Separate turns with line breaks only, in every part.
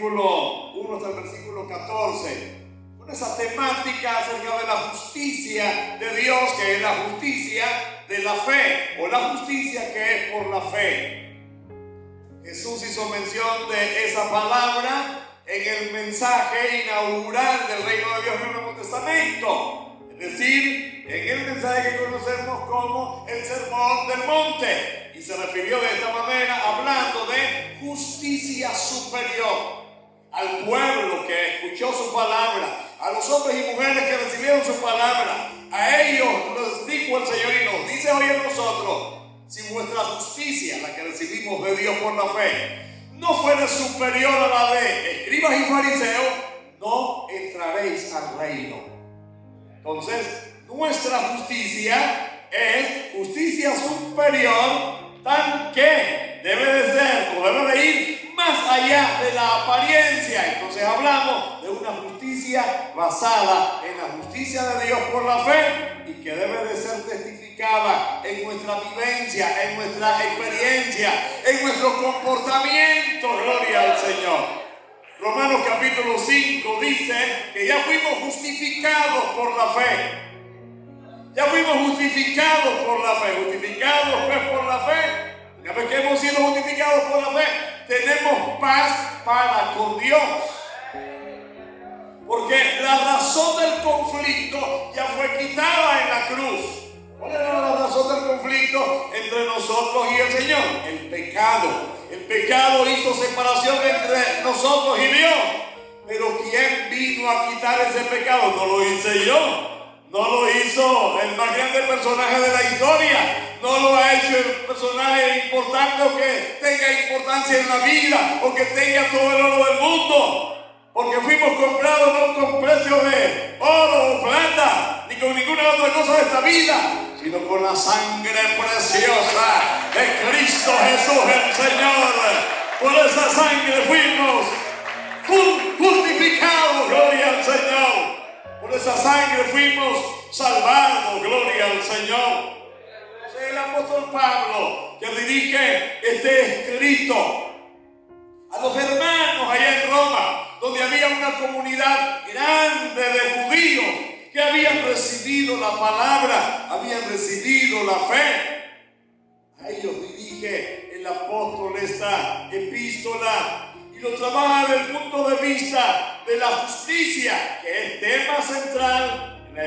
versículo 1 hasta el versículo 14, con esa temática acerca de la justicia de Dios, que es la justicia de la fe, o la justicia que es por la fe. Jesús hizo mención de esa palabra en el mensaje inaugural del reino de Dios en el Nuevo Testamento, es decir, en el mensaje que conocemos como el Sermón del Monte, y se refirió de esta manera hablando de justicia superior al pueblo que escuchó su palabra, a los hombres y mujeres que recibieron su palabra. A ellos les dijo el Señor y nos dice hoy a nosotros: si vuestra justicia, la que recibimos de Dios por la fe, no fuera superior a la de escribas y fariseos, no entraréis al reino. Entonces, nuestra justicia es justicia superior, tan que debe de ser o debe de ir más allá de la apariencia. Entonces hablamos de una justicia basada en la justicia de Dios por la fe y que debe de ser testificada en nuestra vivencia, en nuestra experiencia, en nuestro comportamiento. Gloria al Señor. Romanos capítulo 5 dice que ya fuimos justificados por la fe. Ya fuimos justificados por la fe. Justificados pues por la fe. Una vez que hemos sido justificados por la fe, tenemos paz para con Dios. Porque la razón del conflicto ya fue quitada en la cruz. ¿Cuál era la razón del conflicto entre nosotros y el Señor? El pecado. El pecado hizo separación entre nosotros y Dios. Pero ¿quién vino a quitar ese pecado? No lo hice yo. No lo hizo el más grande personaje de la historia. No lo ha hecho el personaje importante o que tenga importancia en la vida o que tenga todo el oro del mundo. Porque fuimos comprados no con precio de oro o plata, ni con ninguna otra cosa de esta vida, sino con la sangre preciosa de Cristo Jesús el Señor. Por esa sangre fuimos justificados, gloria al Señor. Por esa sangre fuimos salvados, gloria al Señor. Es el apóstol Pablo que dirige este escrito a los hermanos allá en Roma, donde había una comunidad grande de judíos que habían recibido la palabra, habían recibido la fe. A ellos dirige el apóstol esta epístola y lo trabaja desde el punto de vista de la justicia, que es tema central en la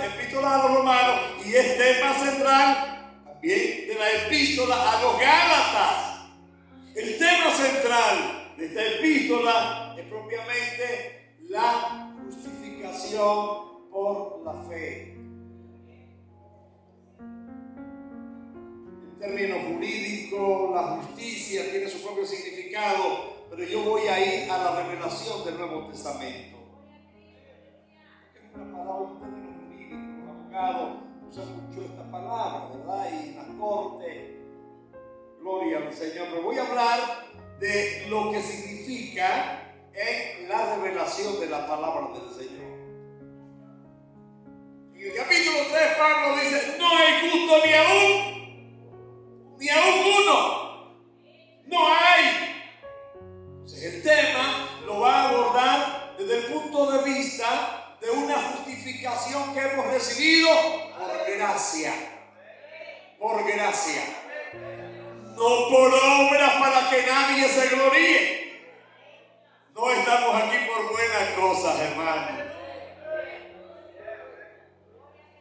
epístola a los romanos y es tema central también de la epístola a los gálatas. El tema central de esta epístola es propiamente la justificación por la fe. En términos jurídicos, la justicia tiene su propio significado, pero yo voy a ir a la revelación del Nuevo Testamento. Es una palabra en términos jurídicos, los abogados usan mucho esta palabra, ¿verdad? Y en la corte, gloria al Señor. Pero voy a hablar de lo que significa en la revelación de la palabra del Señor. En el capítulo 3 Pablo dice: no hay justo ni aún uno. No hay. Entonces el tema lo va a abordar desde el punto de vista de una justificación que hemos recibido por gracia. Por gracia. No por obras para que nadie se gloríe. No estamos aquí por buenas cosas, hermanos.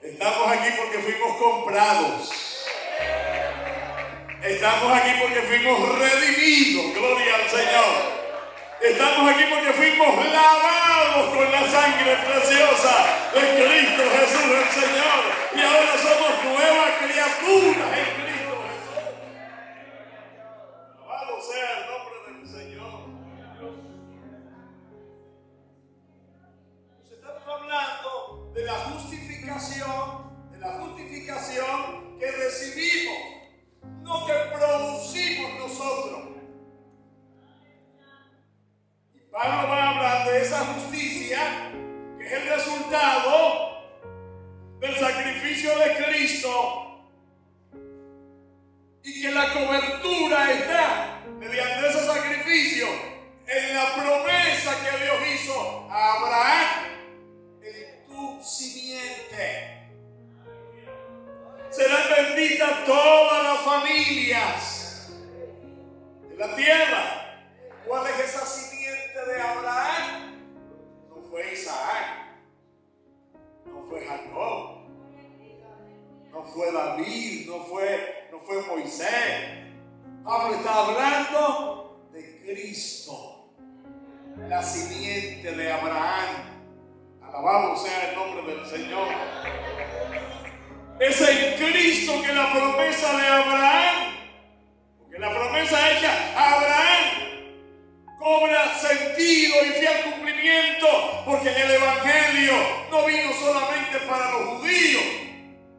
Estamos aquí porque fuimos comprados. Estamos aquí porque fuimos redimidos, gloria al Señor. Estamos aquí porque fuimos lavados con la sangre preciosa de Cristo Jesús el Señor. Y ahora somos nuevas criaturas en Cristo Jesús. Alabado sea el nombre del Señor. Nos estamos hablando de la justificación que recibimos, no que producimos nosotros. Y Pablo va a hablar de esa justicia que es el resultado del sacrificio de Cristo y que la cobertura está mediante ese sacrificio en la promesa bendita todas las familias de la tierra. ¿Cuál es esa simiente de Abraham? No fue Isaac, no fue Jacob, no fue David, no fue Moisés. Pablo está hablando de Cristo, la simiente de Abraham. Alabado sea el nombre del Señor. Es en Cristo que la promesa de Abraham, porque la promesa hecha a Abraham cobra sentido y fiel cumplimiento, porque en el Evangelio no vino solamente para los judíos.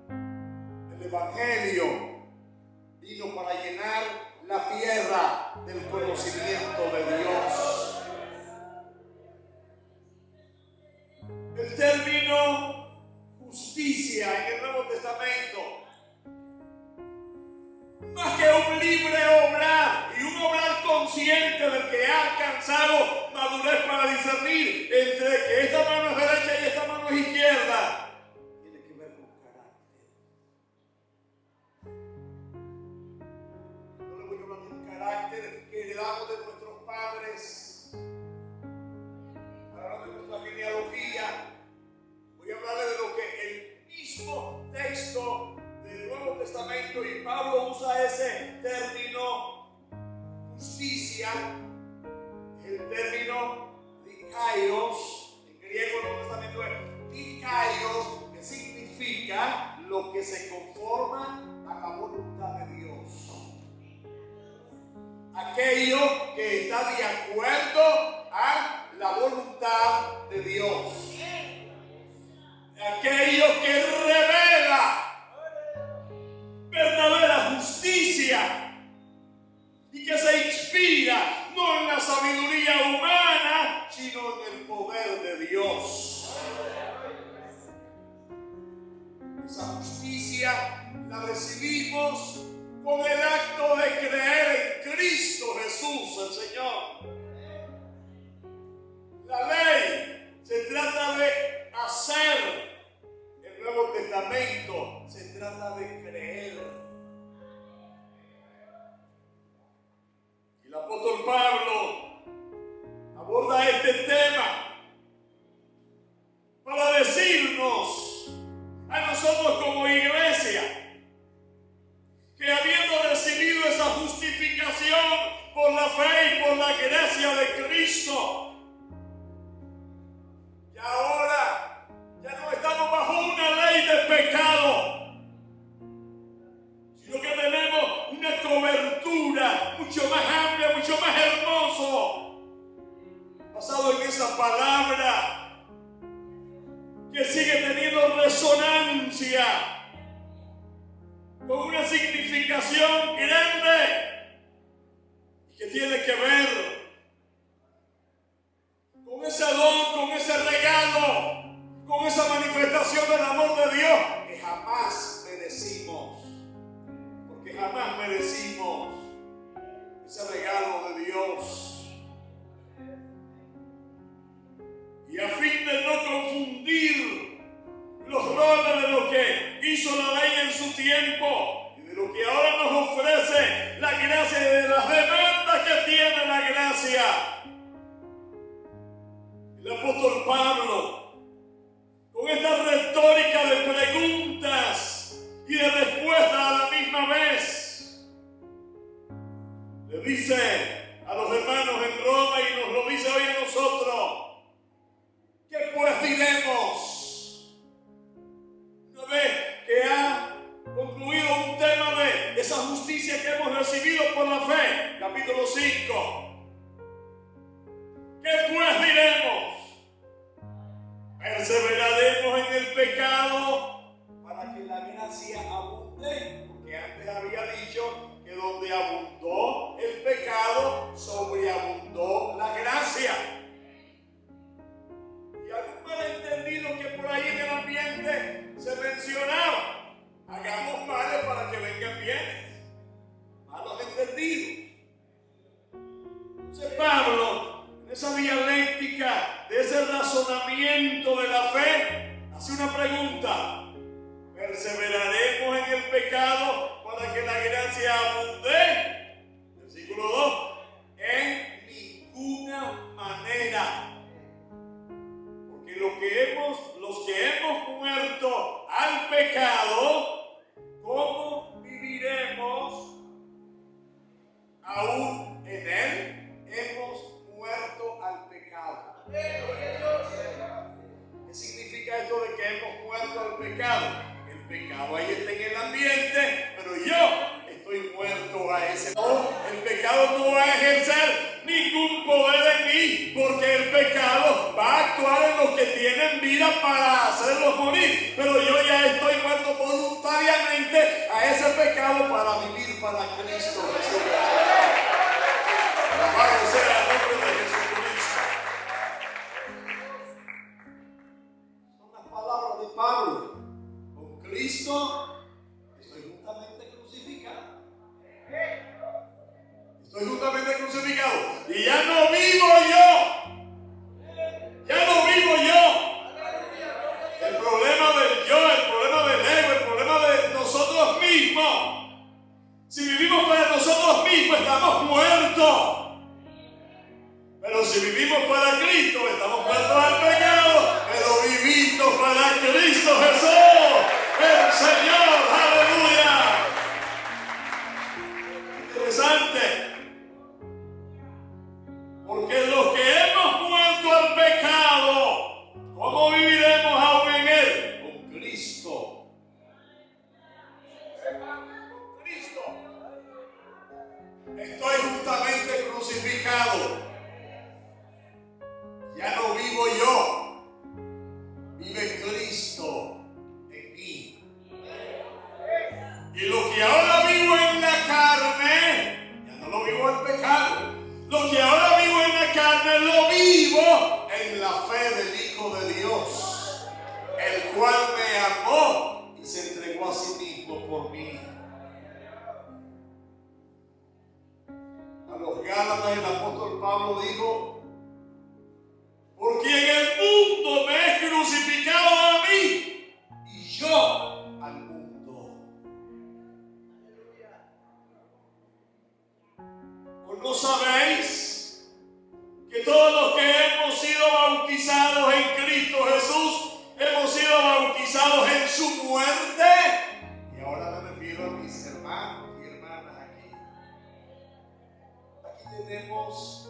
El Evangelio vino para llenar la tierra del conocimiento de Dios. El término justicia en el Nuevo Testamento, más que un libre obrar y un obrar consciente del que ha alcanzado madurez para discernir entre que esta mano es derecha y esta mano es izquierda, tiene que ver con carácter. No le voy a hablar de un carácter que heredamos de nuestros padres, hablar de nuestra genealogía. Voy a hablarle de lo que el mismo texto del Nuevo Testamento, y Pablo usa ese término justicia, el término dikaios, en griego el Nuevo Testamento es dikaios, que significa lo que se conforma a la voluntad de Dios. Aquello que está de acuerdo a la voluntad de Dios. Aquello que revela verdadera justicia y que se inspira no en la sabiduría humana, sino en el poder de Dios. Esa justicia la recibimos con el acto de creer en Cristo Jesús, el Señor. La ley se trata de hacer. El Nuevo Testamento se trata de creer. Y el apóstol Pablo aborda este tema para decirnos a nosotros como iglesia que habiendo recibido esa justificación por la fe y por la gracia de Cristo, y ahora ya no estamos bajo una ley de pecado, sino que tenemos una cobertura mucho más amplia, mucho más hermoso, basado en esa palabra que sigue teniendo resonancia, con una significación grande y que tiene que ver con ese don, con ese regalo, con esa manifestación del amor de Dios que jamás merecimos, porque jamás merecimos ese regalo de Dios. Y a fin de no confundir los roles de lo que hizo la ley en su tiempo y de lo que ahora nos ofrece la gracia y de las demandas que tiene la gracia, el apóstol Pablo, con esta retórica de preguntas y de respuestas a la misma vez, le dice a los hermanos en Roma y nos lo dice hoy a nosotros: ¿qué pues diremos? Una vez que ha concluido un tema de esa justicia que hemos recibido por la fe, capítulo 5. ¿Qué pues diremos? ¿Perseveraremos en el pecado para que la gracia abunde? Porque antes había dicho que donde abundó el pecado, sobreabundó la gracia. Y algún malentendido que por ahí en el ambiente se mencionaba: hagamos males para que vengan bienes. Malos entendidos. Entonces Pablo, en esa dialéctica de ese razonamiento de la fe, hace una pregunta: ¿perseveraremos en el pecado gracia abunde, versículo 2, en ninguna manera. Porque los que hemos muerto al pecado, ¿cómo viviremos aún en él? Hemos muerto al pecado. ¿Qué significa esto de que hemos muerto al pecado? El pecado ahí está en el ambiente, pero yo estoy muerto a ese. El pecado no va a ejercer ningún poder en mí, porque el pecado va a actuar en los que tienen vida para hacerlos morir, pero yo ya estoy muerto voluntariamente a ese pecado para vivir para Cristo Jesús. Alabado sea el nombre de Jesucristo. Son las palabras de Pablo. Con Cristo estoy juntamente crucificado. Estoy juntamente crucificado. Y ya no vivo yo. Ya no vivo yo. El problema del yo, el problema del ego, el problema de nosotros mismos. Si vivimos para nosotros mismos, estamos muertos. Pero si vivimos para Cristo, estamos muertos al pecado, pero vivitos para Cristo Jesús, el Señor. Aleluya. Interesante. Porque los que hemos muerto al pecado, ¿cómo viviremos aún en él? Con Cristo. Con Cristo. Estoy justamente crucificado. Ya no vivo yo, vive Cristo en mí. Y lo que ahora vivo en la carne, ya no lo vivo en pecado. Lo que ahora vivo en la carne, lo vivo en la fe del Hijo de Dios, el cual me amó y se entregó a sí mismo por mí. A los Gálatas el apóstol Pablo dijo: porque en el mundo me he crucificado a mí y yo al mundo. ¿O no sabéis que todos los que hemos sido bautizados en Cristo Jesús hemos sido bautizados en su muerte? Y ahora me refiero a mis hermanos y hermanas aquí. Aquí tenemos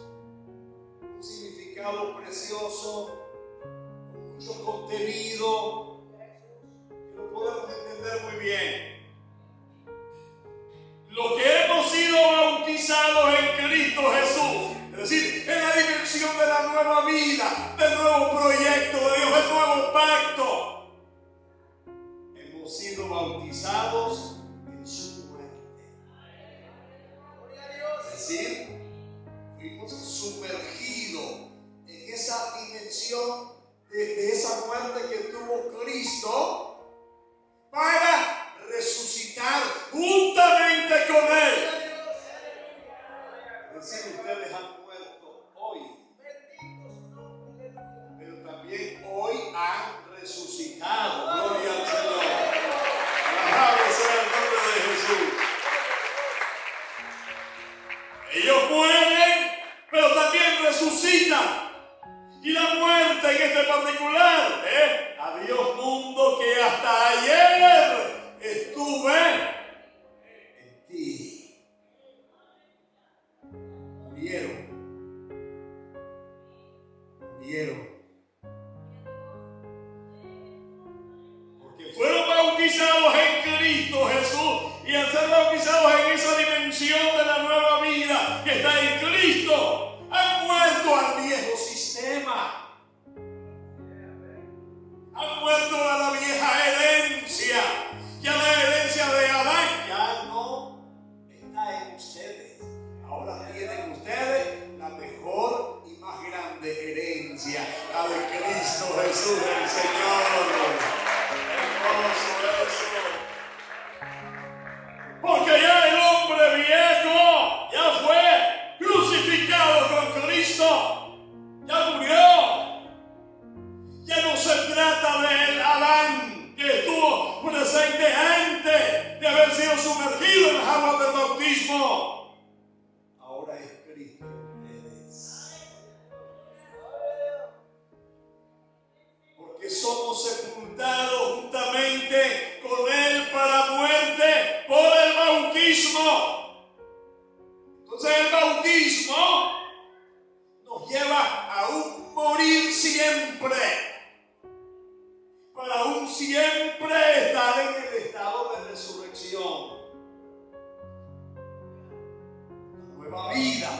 un significado precioso, con mucho contenido, que lo podemos entender muy bien. Lo que hemos sido bautizados en Cristo Jesús, es decir, en la dimensión de la nueva vida, del nuevo proyecto de Dios, del nuevo pacto, hemos sido bautizados en su muerte. Es decir, fuimos sumergidos en esa dimensión de esa muerte que tuvo Cristo para resucitar juntamente con Él. Es decir, ustedes han muerto hoy, pero también hoy han resucitado. Gloria al Señor. Alabado sea el nombre de Jesús. Ellos mueren, pero también resucitan. Y la muerte en este particular, adiós mundo que hasta ayer estuve en ti. Murieron. Porque fueron bautizados en Cristo Jesús, y al ser bautizados en esa dimensión de la nueva vida que está en Cristo, han muerto al viejo sistema, han muerto a la vieja herencia, ya la herencia de Adán ya no está en ustedes. Ahora tienen ustedes la mejor y más grande herencia, la de Cristo Jesús el Señor. Hermoso eso. Porque ya el hombre viejo ya fue crucificado con Cristo, ya murió. Ya no se trata del Adán juntamente con Él para muerte por el bautismo. Entonces el bautismo nos lleva a un morir siempre, para un siempre estar en el estado de resurrección. La nueva vida.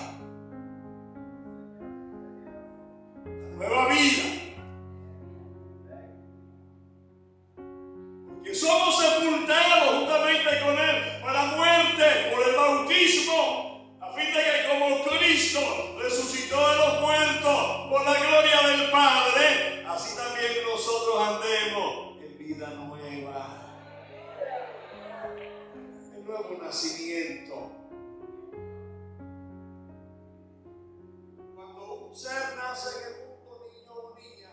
La nueva vida. Porque somos sepultados juntamente con Él para muerte por el bautismo, a fin de que como Cristo resucitó de los muertos por la gloria del Padre, así también nosotros andemos en vida nueva. El nuevo nacimiento. Cuando un ser nace en el mundo, niño o niña,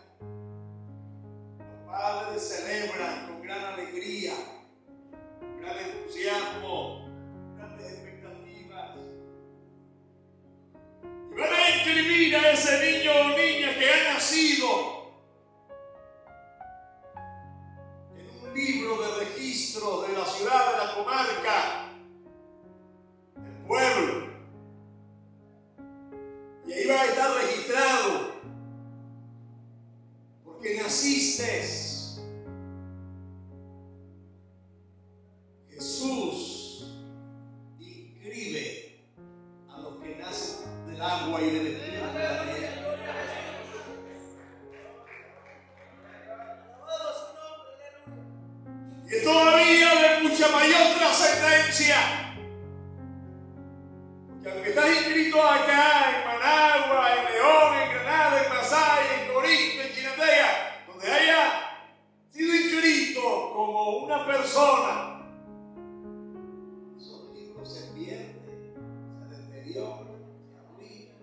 los padres celebran con gran alegría, gran entusiasmo, grandes expectativas. Y van a inscribir a ese niño o niña que ha nacido en un libro de registro de la ciudad, de la comarca, del pueblo. Y ahí va a estar registrado, porque naciste. Jesús inscribe a los que nacen del agua y del espíritu de la tierra. Y es todavía de mucha mayor trascendencia, porque aunque estás inscrito acá en Managua, en León, en Granada, en Masaya, en Corinto, en Chinandega, donde haya sido inscrito como una persona, esos libros se pierden, se deterioran, se arruinan,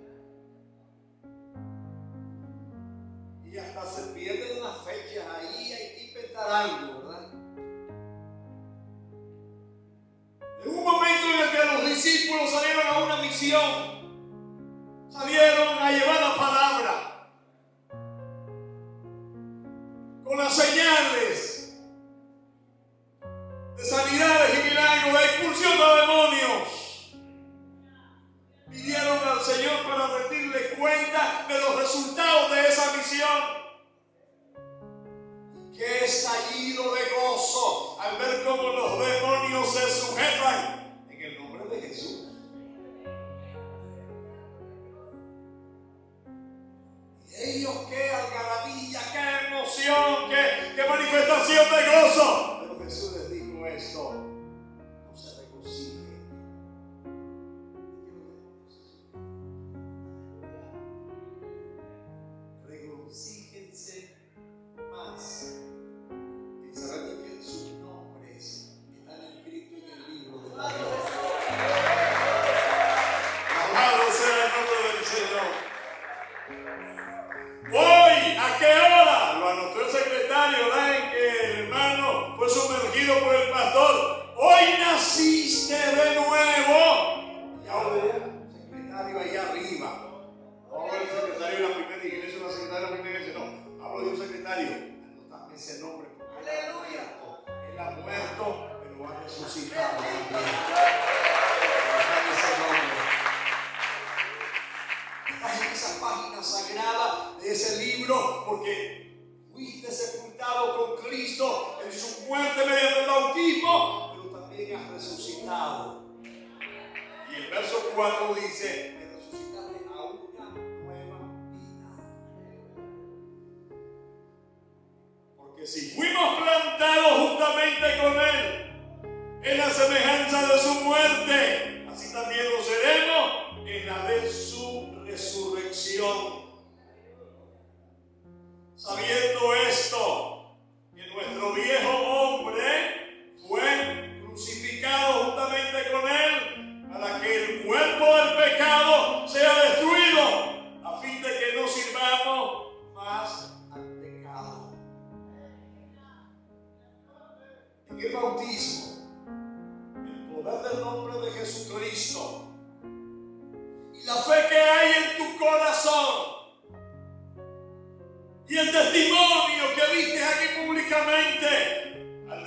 y hasta se pierden las fechas. Ahí hay que inventar algo, ¿verdad? En un momento en el que los discípulos salieron a una misión, salieron a llevar la palabra con las señales de sanidades y milagros, de expulsión de demonios. Pidieron al Señor para rendirle cuenta de los resultados de esa misión. ¡Qué estallido de gozo al ver cómo los demonios se sujetan en el nombre de Jesús! Y ellos, qué algarabía, qué emoción, qué manifestación de gozo. Pero Jesús les dijo esto: no se regocijen. Regocíjense más. Sus nombres están escritos en el libro de la vida. Alabado sea el nombre del Señor. Hoy, ¿a qué hora? Lo anotó el secretario, ¿verdad? En que el hermano fue sumergido por el pastor. Hoy naciste de nuevo. Y ahora el secretario ahí arriba. No el secretario de la primera iglesia, una secretaria de la primera iglesia, no. Hablo de un secretario. Anotame ese nombre. Aleluya. Él ha muerto, pero ha resucitado. Estás en esa página sagrada de ese libro porque fuiste sepultado con Cristo en su muerte mediante el bautismo, pero también has resucitado. Y el verso 4 dice: me resucitaste a una nueva vida. Porque si fuimos plantados juntamente con Él en la semejanza de su muerte, así también lo seremos en la de su resurrección. Sabiendo esto, que nuestro viejo hombre fue crucificado juntamente con Él, para que el cuerpo del pecado sea destruido, a fin de que no sirvamos más al pecado. En el bautismo, el poder del nombre de Jesucristo y la fe que hay en tu corazón y el testimonio que viste aquí públicamente, al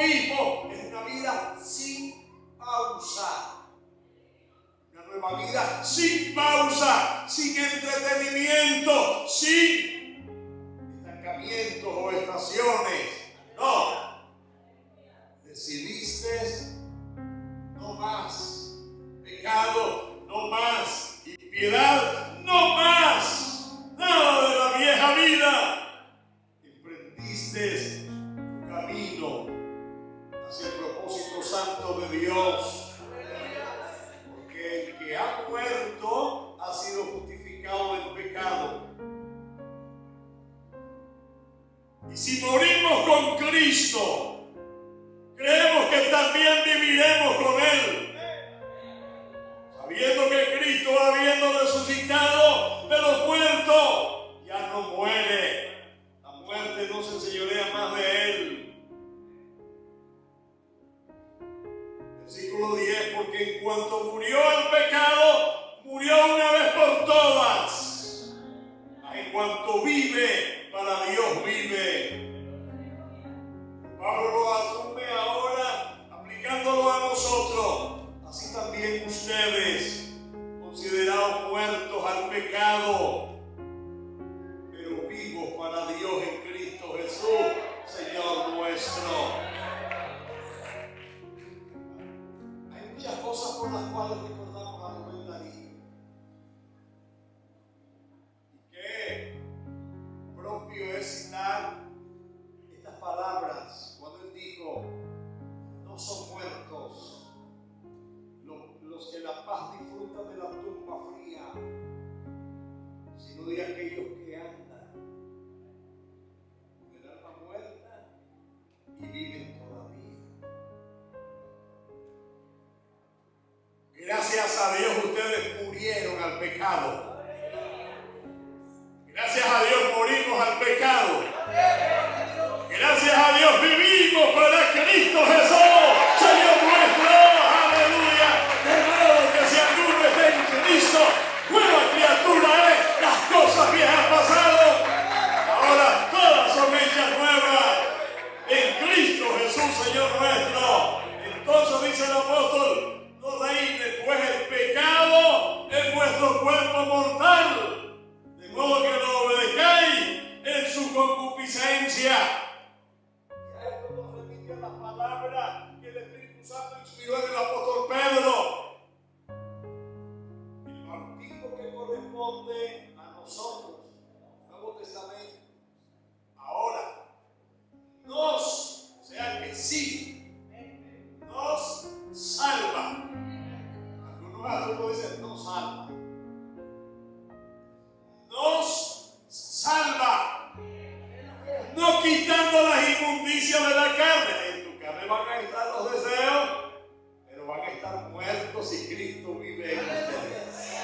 bautismo es una vida sin pausa. Una nueva vida sin pausa, sin entretenimiento, sin estancamientos o estaciones. No. Decidiste no más pecado, no más impiedad, no más nada de la vieja vida. Emprendiste tu camino hacia el propósito santo de Dios. Porque el que ha muerto ha sido justificado del pecado. Y si morimos con Cristo, creemos que también viviremos con Él. Sabiendo que Cristo, habiendo resucitado de los muertos, ya no muere. La muerte no se enseñorea más de Él. Versículo 10, porque en cuanto murió el pecado, murió una vez por todas. En cuanto vive, para Dios vive. Pablo lo asume ahora aplicándolo a nosotros. Así también ustedes, considerados muertos al pecado, pero vivos para Dios en Cristo Jesús, Señor nuestro. Hay muchas cosas por las cuales recordamos a Rubén Darío. Y qué propio es citar estas palabras cuando él dijo: no son muertos los que la paz disfrutan de la tumba fría, sino de aquellos que andan con el alma muerta y viven todavía. Gracias a Dios ustedes murieron al pecado. Gracias a Dios morimos al pecado. Gracias a Dios vivimos para Cristo Jesús, Señor nuestro. Aleluya. De modo que si alguno está en Cristo, nueva criatura es. Las cosas viejas han pasado, ahora todas son hechas nuevas en Cristo Jesús, Señor nuestro. Entonces dice el apóstol: no reine pues el pecado en vuestro cuerpo mortal, de modo que no obedezcáis en su concupiscencia. Y a esto nos remite la palabra que el Espíritu Santo inspiró en el apóstol Pedro. El bautismo que corresponde a nosotros, Nuevo Testamento, ahora nos, o sea que sí, nos salva. Algunos dicen no salva. Nos salva. No quitando las inmundicias de la carne. En tu carne van a estar los deseos, pero van a estar muertos si Cristo vive en ustedes.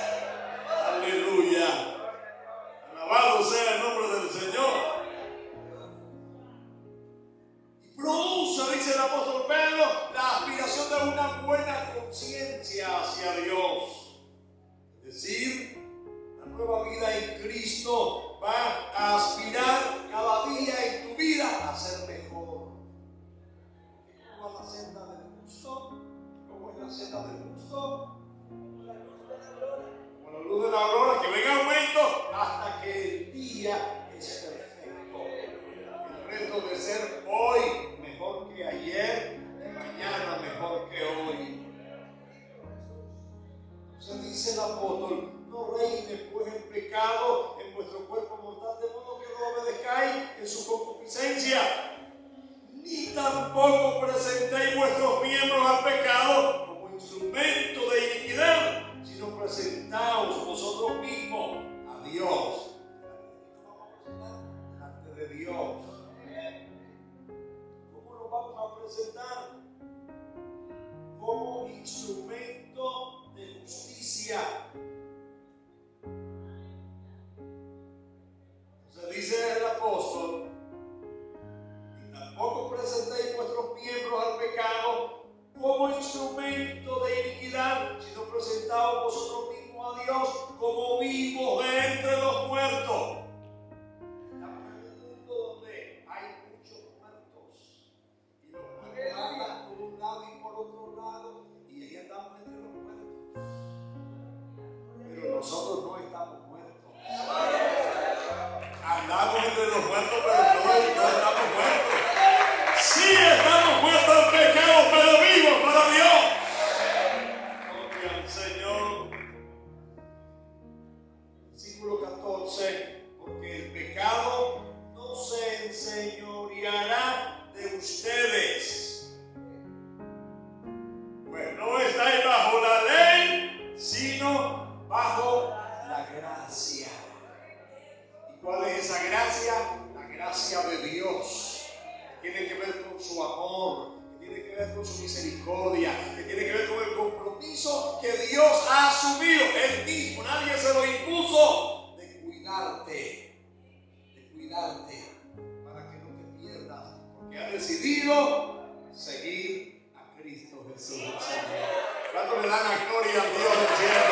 Aleluya. Alabado sea el nombre del Señor. Y produce, dice el apóstol Pedro, la aspiración de una buena conciencia hacia Dios. Es decir, la nueva vida en Cristo va a aspirar cada día en tu vida a ser mejor. ¿Cómo va la senda del justo? ¿Cómo es la senda del justo? Como la luz de la aurora, que venga aumento hasta que el día es perfecto. El reto de ser hoy mejor que ayer y mañana mejor que hoy. Entonces dice el apóstol: no reine pues el pecado en vuestro cuerpo mortal, de modo que no obedezcáis en su concupiscencia, ni tampoco presentéis vuestros miembros al pecado como instrumento de iniquidad, sino presentaos vosotros mismos a Dios. Delante de Dios. ¿Cómo nos vamos a presentar? Como instrumento de justicia. Dice el apóstol: y tampoco presentéis vuestros miembros al pecado como instrumento de iniquidad, sino presentaos vosotros mismos a Dios como vivos de entre los muertos. Estamos en un mundo donde hay muchos muertos, y los muertos nosotros no estamos muertos. Andamos entre los muertos, pero no estamos muertos. Sí estamos muertos al pecado, pero vivos para Dios. Gloria al Señor. Versículo 14. Porque el pecado no se enseñoreará de ustedes. Pues no estáis bajo la ley, sino bajo la gracia. ¿Y cuál es esa gracia? La gracia de Dios. Que tiene que ver con su amor, que tiene que ver con su misericordia, que tiene que ver con el compromiso que Dios ha asumido Él mismo. Nadie se lo impuso, de cuidarte para que no te pierdas, porque has decidido seguir a Cristo Jesús. ¿Cuánto le dan la gloria a Dios del cielo?